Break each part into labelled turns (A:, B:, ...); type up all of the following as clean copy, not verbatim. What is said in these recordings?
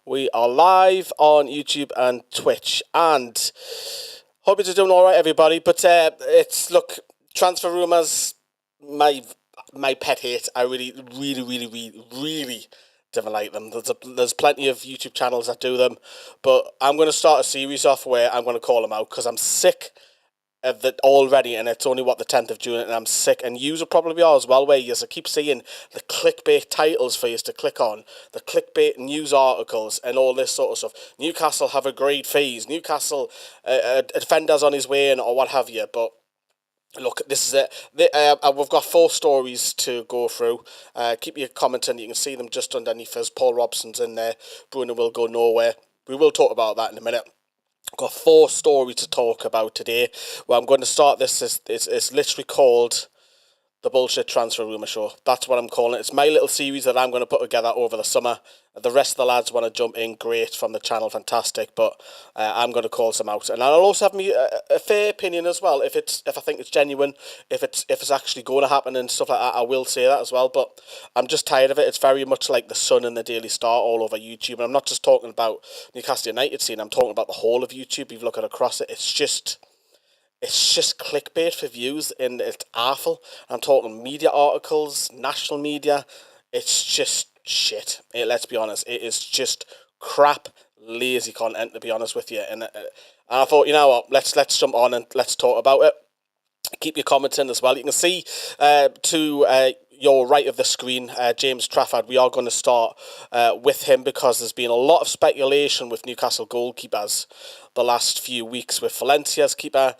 A: We are live on YouTube and Twitch, and hope you're doing all right, everybody. But look, transfer rumours, my pet hate. I really don't like them. There's plenty of YouTube channels that do them, but I'm going to start a series off where I'm going to call them out because I'm sick of it already, and it's only the 10th of June, and I'm sick, and you will probably are as well, where you keep seeing the clickbait titles for you to click on, the clickbait news articles and all this sort of stuff. Newcastle have agreed fees, Newcastle a defender's on his way in, or what have you. But look, this is it. We've got 4 stories to go through. Keep your commenting. You can see them just underneath us. Paul Robson's in there. Bruno will go nowhere. We will talk about that in a minute. Got 4 stories to talk about today. Well, I'm going to start this. It's literally called the Bullshit Transfer Rumour Show. That's what I'm calling it. It's my little series that I'm going to put together over the summer. The rest of the lads want to jump in, great, from the channel, fantastic. But I'm going to call some out, and I'll also have me a fair opinion as well. If I think it's genuine, if it's actually going to happen and stuff like that, I will say that as well. But I'm just tired of it. It's very much like the Sun and the Daily Star all over YouTube, and I'm not just talking about Newcastle United scene. I'm talking about the whole of YouTube. If you look at across it, it's just clickbait for views, and it's awful. I'm talking media articles, national media. It's just shit. Let's be honest. It is just crap, lazy content, to be honest with you. And I thought, you know what, let's jump on and let's talk about it. Keep your comments in as well. You can see to your right of the screen, James Trafford. We are going to start with him because there's been a lot of speculation with Newcastle goalkeepers the last few weeks, with Valencia's keeper,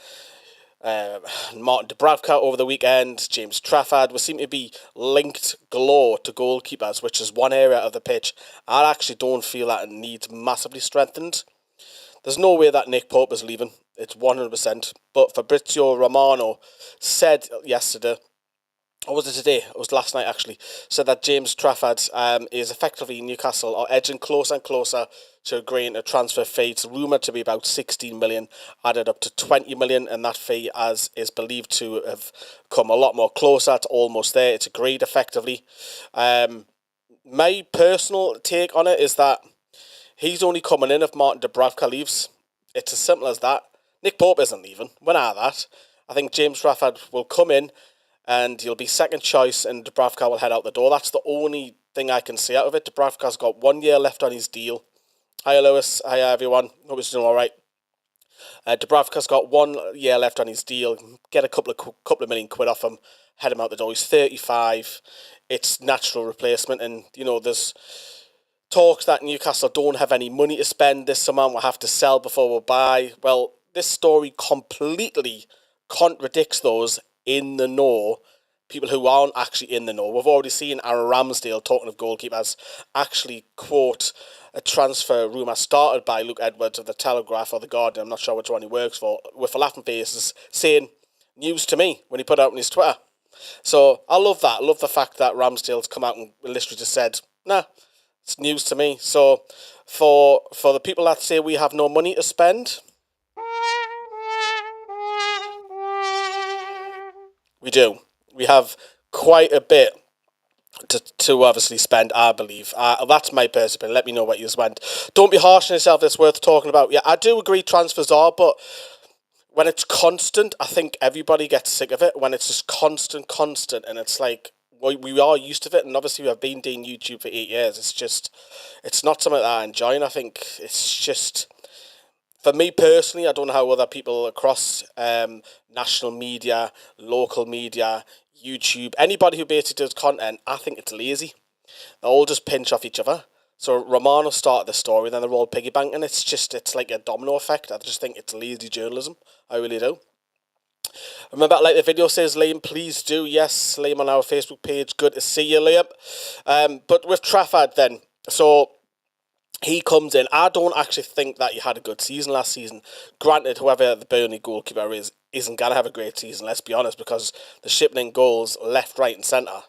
A: Martin Dubravka over the weekend, James Trafford. We seem to be linked galore to goalkeepers, which is one area of the pitch I actually don't feel that it needs massively strengthened. There's no way that Nick Pope is leaving. It's 100%. But Fabrizio Romano said yesterday, or was it today? It was last night, actually. Said that James Trafford is effectively Newcastle are edging closer and closer to agreeing a transfer fee. It's rumoured to be about 16 million, added up to 20 million, and that fee is believed to have come a lot more closer. It's almost there. It's agreed effectively. My personal take on it is that he's only coming in if Martin Dubravka leaves. It's as simple as that. Nick Pope isn't leaving. When are that? I think James Trafford will come in, and he'll be second choice, and Dubravka will head out the door. That's the only thing I can see out of it. Dubravka's got 1 year left on his deal. Hi, Lewis. Hi, everyone. Hope it's doing all right. Dubravka's got 1 year left on his deal. Get a couple of million quid off him. Head him out the door. He's 35. It's natural replacement, and there's talks that Newcastle don't have any money to spend this summer. We'll have to sell before we'll buy. Well, this story completely contradicts those in the know, people who aren't actually in the know. We've already seen Aaron Ramsdale, talking of goalkeepers, actually quote a transfer rumour started by Luke Edwards of the Telegraph or the Guardian, I'm not sure which one he works for, with a laughing faces, saying news to me when he put out on his Twitter. So I love that. I love the fact that Ramsdale's come out and literally just said, nah, it's news to me. So for the people that say we have no money to spend, we do. We have quite a bit to obviously spend, I believe. That's my personal opinion. Let me know what you spend. Don't be harsh on yourself. It's worth talking about. Yeah, I do agree transfers are, but when it's constant, I think everybody gets sick of it. When it's just constant, and it's like, we are used to it, and obviously we have been doing YouTube for 8 years. It's not something that I enjoy, and I think it's just, for me personally, I don't know how other people across national media, local media, YouTube, anybody who basically does content, I think it's lazy. They all just pinch off each other. So Romano started the story, then they're all piggybanking. It's like a domino effect. I just think it's lazy journalism. I really do. Remember, like the video says, Liam, please do. Yes, Liam on our Facebook page. Good to see you, Liam. But with Trafford then, so he comes in. I don't actually think that he had a good season last season. Granted, whoever the Burnley goalkeeper isn't going to have a great season, let's be honest, because they're shipping in goals left, right and centre.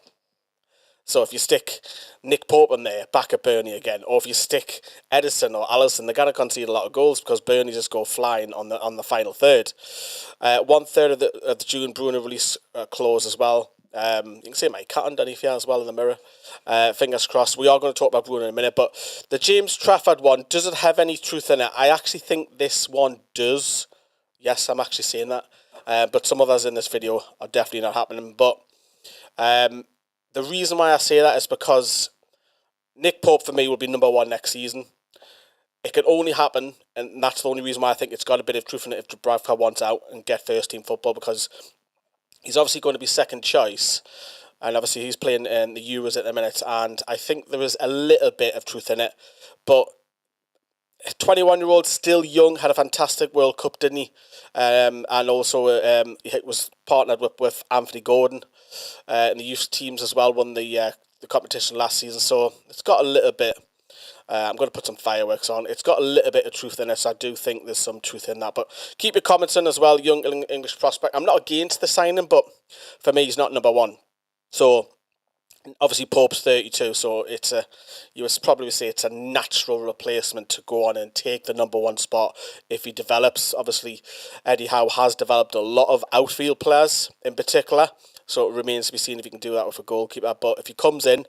A: So if you stick Nick Pope in there, back at Burnley again, or if you stick Edison or Allison, they're going to concede a lot of goals because Burnley just go flying on the final third. 1/3 of the June Bruno release clause as well. You can see my cat underneath here as well in the mirror. Fingers crossed. We are going to talk about Bruno in a minute, but the James Trafford one, does it have any truth in it? I actually think this one does. Yes, I'm actually saying that. But some others in this video are definitely not happening. But the reason why I say that is because Nick Pope, for me, will be number one next season. It can only happen, and that's the only reason why I think it's got a bit of truth in it if Bradford wants out and get first-team football, because he's obviously going to be second choice, and obviously he's playing in the Euros at the minute, and I think there is a little bit of truth in it. But 21-year-old, still young, had a fantastic World Cup, didn't he? And also he was partnered with Anthony Gordon in the youth teams as well, won the competition last season, so it's got a little bit... I'm going to put some fireworks on. It's got a little bit of truth in it, so I do think there's some truth in that. But keep your comments in as well, young English prospect. I'm not against the signing, but for me, he's not number one. So, obviously, Pope's 32, so it's you would probably say it's a natural replacement to go on and take the number one spot if he develops. Obviously, Eddie Howe has developed a lot of outfield players in particular, so it remains to be seen if he can do that with a goalkeeper. But if he comes in,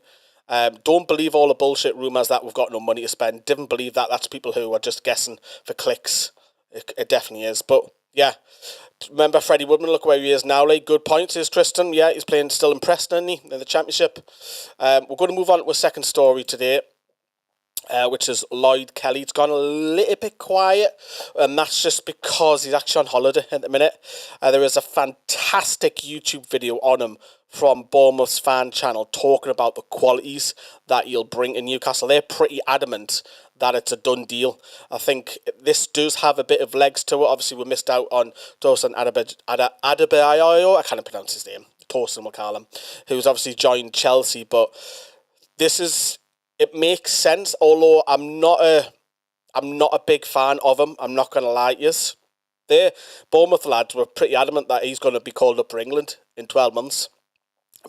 A: don't believe all the bullshit rumours that we've got no money to spend. Didn't believe that. That's people who are just guessing for clicks. It definitely is. But, yeah. Remember Freddie Woodman, look where he is now, like. Good points, is Tristan. Yeah, he's playing still in Preston, isn't he, in the Championship. We're going to move on to a second story today, which is Lloyd Kelly. It's gone a little bit quiet, and that's just because he's actually on holiday at the minute. There is a fantastic YouTube video on him from Bournemouth's fan channel talking about the qualities that he'll bring in Newcastle. They're pretty adamant that it's a done deal. I think this does have a bit of legs to it. Obviously, we missed out on Tosin Adebayo. I can't pronounce his name. Tosin, we'll call him, who's obviously joined Chelsea. But this is... It makes sense, although I'm not a big fan of him. I'm not going to lie to you. The Bournemouth lads were pretty adamant that he's going to be called up for England in 12 months.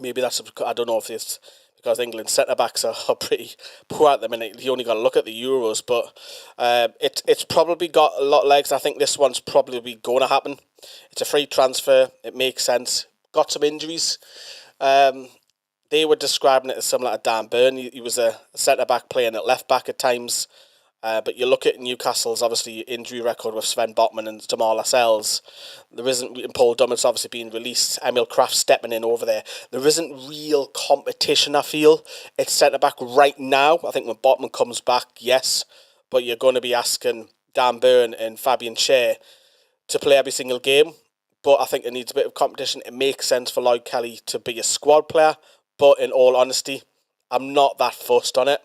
A: Maybe that's... I don't know if it's because England's centre-backs are pretty poor at the minute. You only got to look at the Euros, but it's probably got a lot of legs. I think this one's probably going to happen. It's a free transfer. It makes sense. Got some injuries. They were describing it as similar to Dan Burn. He was a centre-back playing at left-back at times. But you look at Newcastle's, obviously, injury record with Sven Botman and Jamal Lascelles. There isn't... And Paul Dummett's obviously being released. Emil Kraft stepping in over there. There isn't real competition, I feel. It's centre-back right now. I think when Botman comes back, yes. But you're going to be asking Dan Burn and Fabian Schär to play every single game. But I think it needs a bit of competition. It makes sense for Lloyd Kelly to be a squad player. But in all honesty, I'm not that fussed on it.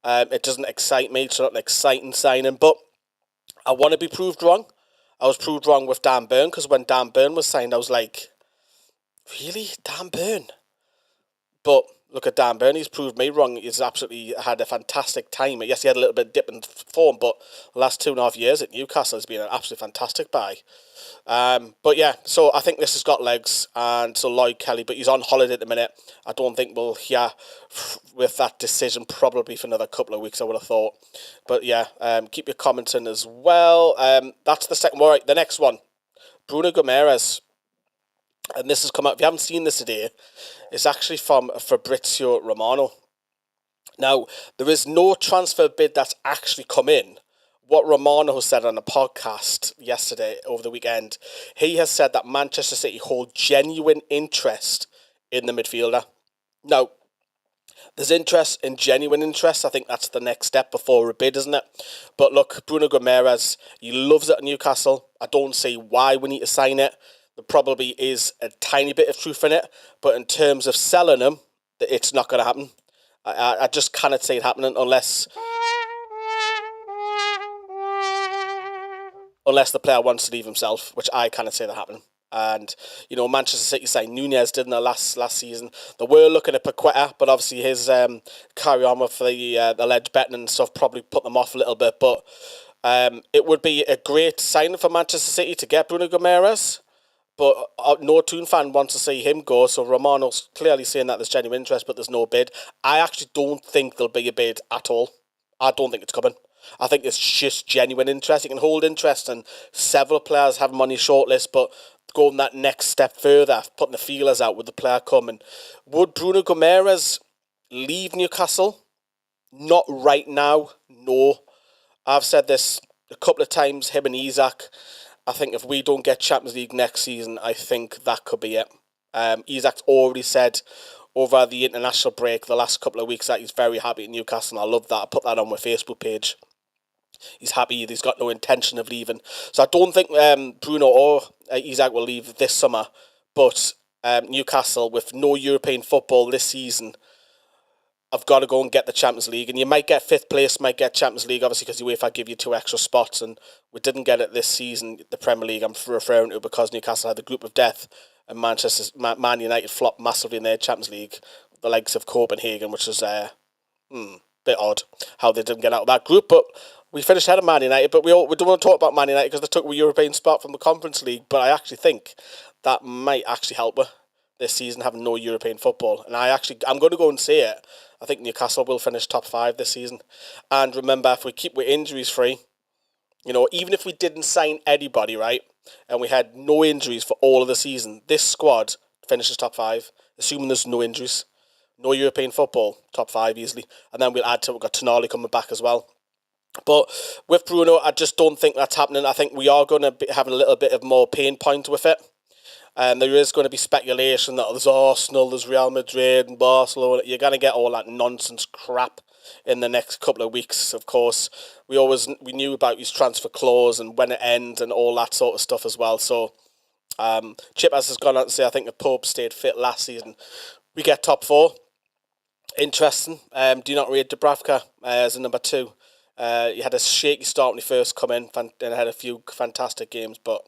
A: It doesn't excite me. It's not an exciting signing. But I want to be proved wrong. I was proved wrong with Dan Burn, because when Dan Burn was signed, I was like, really? Dan Burn? But look at Dan Burn. He's proved me wrong. He's absolutely had a fantastic time. Yes, he had a little bit of dip in form, but the last 2.5 years at Newcastle has been an absolutely fantastic buy. But yeah, so I think this has got legs, and so Lloyd Kelly, but he's on holiday at the minute. I don't think we'll hear with that decision probably for another couple of weeks, I would have thought. But yeah, keep your comments in as well. That's the second one. Right, the next one, Bruno Guimarães. And this has come out, if you haven't seen this today, it's actually from Fabrizio Romano. Now, there is no transfer bid that's actually come in. What Romano said on a podcast yesterday, over the weekend, he has said that Manchester City hold genuine interest in the midfielder. Now, there's interest in genuine interest. I think that's the next step before a bid, isn't it? But look, Bruno Guimarães, he loves it at Newcastle. I don't see why we need to sign it. There probably is a tiny bit of truth in it, but in terms of selling him, it's not going to happen. I just cannot see it happening unless the player wants to leave himself, which I cannot see that happening. And, you know, Manchester City signed Nunez, didn't they, last season? They were looking at Paqueta, but obviously his carry on with the alleged betting and stuff probably put them off a little bit. But it would be a great signing for Manchester City to get Bruno Guimarães. But no Toon fan wants to see him go, so Romano's clearly saying that there's genuine interest, but there's no bid. I actually don't think there'll be a bid at all. I don't think it's coming. I think it's just genuine interest. You can hold interest, and several players have him on your shortlist, but going that next step further, putting the feelers out with the player coming. Would Bruno Guimarães leave Newcastle? Not right now, no. I've said this a couple of times, him and Isak. I think if we don't get Champions League next season, I think that could be it. Isak's already said over the international break the last couple of weeks that he's very happy at Newcastle, and I love that. I put that on my Facebook page. He's happy, he's got no intention of leaving. So I don't think Bruno or Isak will leave this summer, but Newcastle, with no European football this season, I've got to go and get the Champions League. And you might get 5th place, might get Champions League, obviously, because UEFA give you 2 extra spots, and we didn't get it this season, the Premier League I'm referring to, because Newcastle had the group of death, and Man United flopped massively in their Champions League, the likes of Copenhagen, which is a bit odd how they didn't get out of that group. But we finished ahead of Man United, but we don't want to talk about Man United because they took a European spot from the Conference League, but I actually think that might actually help us this season, having no European football. And I'm going to go and say it. I think Newcastle will finish top 5 this season. And remember, if we keep with injuries free, even if we didn't sign anybody, right, and we had no injuries for all of the season, this squad finishes top 5, assuming there's no injuries, no European football, top 5 easily. And then we've got Tonali coming back as well. But with Bruno, I just don't think that's happening. I think we are going to be having a little bit of more pain point with it. And there is going to be speculation that there's Arsenal, there's Real Madrid and Barcelona. You're going to get all that nonsense crap in the next couple of weeks, of course. We knew about his transfer clause and when it ends and all that sort of stuff as well. So Chip has gone out to say, I think if Pope stayed fit last season, we get top 4. Interesting. Do you not rate Dubravka as a number 2? He had a shaky start when he first come in and had a few fantastic games, but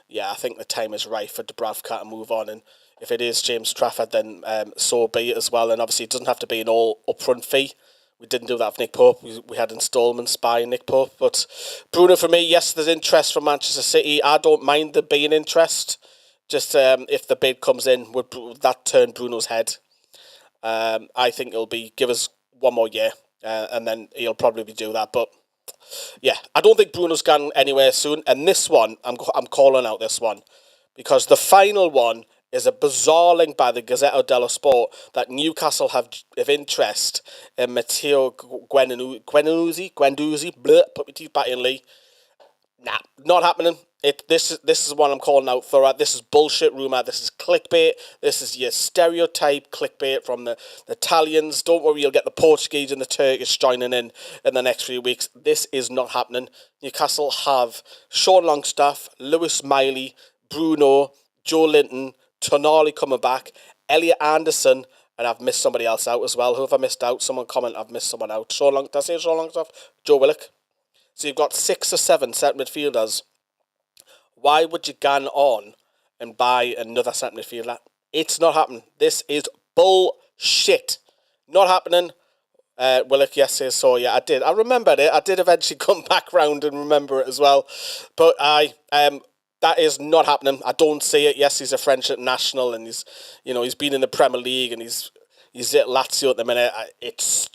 A: yeah, I think the time is right for Dubravka to move on. And if it is James Trafford, then so be it as well. And obviously, it doesn't have to be an all upfront fee. We didn't do that for Nick Pope. We had instalments buying Nick Pope. But Bruno, for me, yes, there's interest from Manchester City. I don't mind there being interest. Just if the bid comes in, would that turn Bruno's head? I think it'll be give us one more year, and then he'll probably do that. But yeah, I don't think Bruno's gone anywhere soon. And this one, I'm calling out this one because the final one is a bizarre link by the Gazzetta dello Sport that Newcastle have interest in Matteo Guendouzi. Put my teeth back in, Lee. Nah, not happening. This is one I'm calling out for. This is bullshit rumour. This is clickbait. This is your stereotype clickbait from the Italians. Don't worry, you'll get the Portuguese and the Turkish joining in the next few weeks. This is not happening. Newcastle have Sean Longstaff, Lewis Miley, Bruno, Joe Linton, Tonali coming back, Elliot Anderson, and I've missed somebody else out as well. Who have I missed out? Someone comment I've missed someone out. Did I say Sean Longstaff? Joe Willock. So you've got 6 or 7 centre midfielders. Why would you gan on and buy another centre midfielder? It's not happening. This is bullshit. Not happening. Willock, yes, so yeah, I did. I remembered it. I did eventually come back round and remember it as well. But that is not happening. I don't see it. Yes, he's a French international and he's been in the Premier League and he's at Lazio at the minute. It's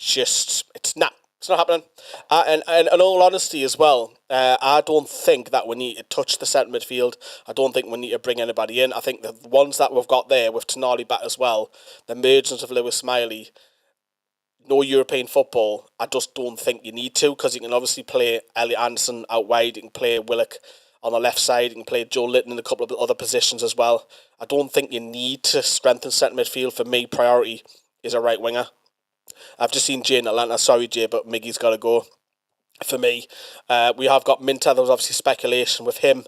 A: not happening. And in all honesty as well, I don't think that we need to touch the centre midfield. I don't think we need to bring anybody in. I think the ones that we've got there with Tonali back as well, the emergence of Lewis Miley, no European football, I just don't think you need to, because you can obviously play Elliot Anderson out wide, you can play Willock on the left side, you can play Joe Linton in a couple of other positions as well. I don't think you need to strengthen centre midfield. For me, priority is a right winger. I've just seen Jay in Atlanta. Sorry, Jay, but Miggy's got to go. For me, we have got Minter. There was obviously speculation with him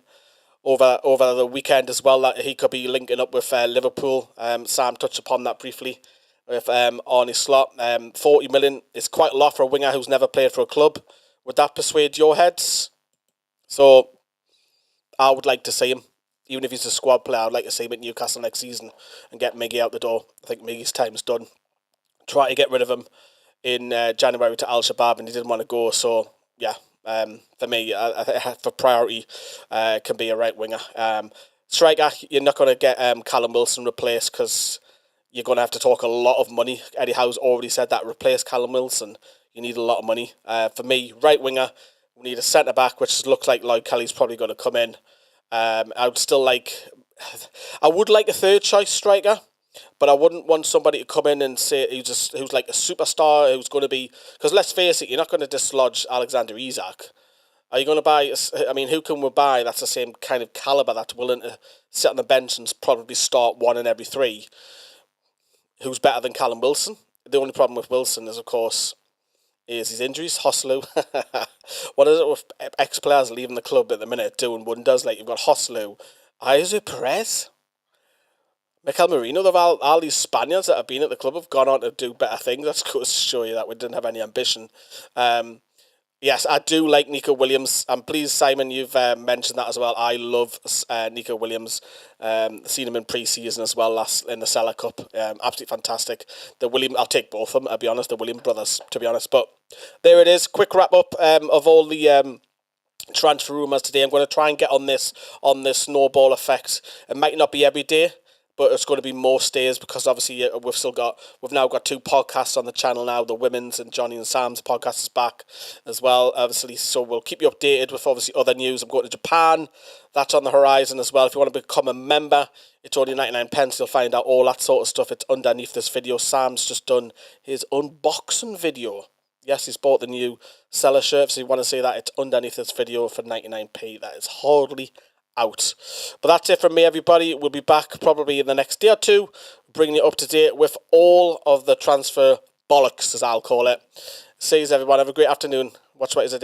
A: over the weekend as well that he could be linking up with Liverpool. Sam touched upon that briefly with Arne Slot. 40 million is quite a lot for a winger who's never played for a club. Would that persuade your heads? So I would like to see him. Even if he's a squad player, I'd like to see him at Newcastle next season and get Miggy out the door. I think Miggy's time is done. Try to get rid of him in January to Al-Shabaab, and he didn't want to go. So, yeah, for me, for priority, can be a right winger. Striker, you're not going to get Callum Wilson replaced because you're going to have to talk a lot of money. Eddie Howe's already said that. Replace Callum Wilson, you need a lot of money. For me, right winger, we need a centre-back, which looks like Lloyd Kelly's probably going to come in. I would still like I would like a third choice striker, but I wouldn't want somebody to come in and say who's like a superstar who's going to be, because let's face it, you're not going to dislodge Alexander Isak. Are you going to buy? I mean, who can we buy that's the same kind of caliber that's willing to sit on the bench and probably start one in every three? Who's better than Callum Wilson? The only problem with Wilson is, of course, is his injuries. Hoslu. What is it with ex-players leaving the club at the minute doing wonders? Like, you've got Hoslu, Isaac Perez, Mikel Merino. They've all these Spaniards that have been at the club have gone on to do better things. That's goes to show you that we didn't have any ambition. Yes, I do like Nico Williams. I'm pleased, Simon, you've mentioned that as well. I love Nico Williams. Seen him in pre-season as well in the Cellar Cup. Absolutely fantastic. I'll take both of them, I'll be honest, the Williams brothers, to be honest. But there it is. Quick wrap-up of all the transfer rumours today. I'm going to try and get on this snowball effect. It might not be every day, but it's going to be most days, because obviously we've now got 2 podcasts on the channel now. The women's and Johnny and Sam's podcast is back as well, obviously, so we'll keep you updated with obviously other news. I'm going to Japan, that's on the horizon as well. If you want to become a member, it's only 99 pence. You'll find out all that sort of stuff. It's underneath this video. Sam's just done his unboxing video. Yes, he's bought the new Cellar shirt, so you want to see that, it's underneath this video for 99p. That is hardly out. But that's it from me, everybody. We'll be back probably in the next day or two, bringing you up to date with all of the transfer bollocks, as I'll call it. See you, everyone. Have a great afternoon. Watch what is a day.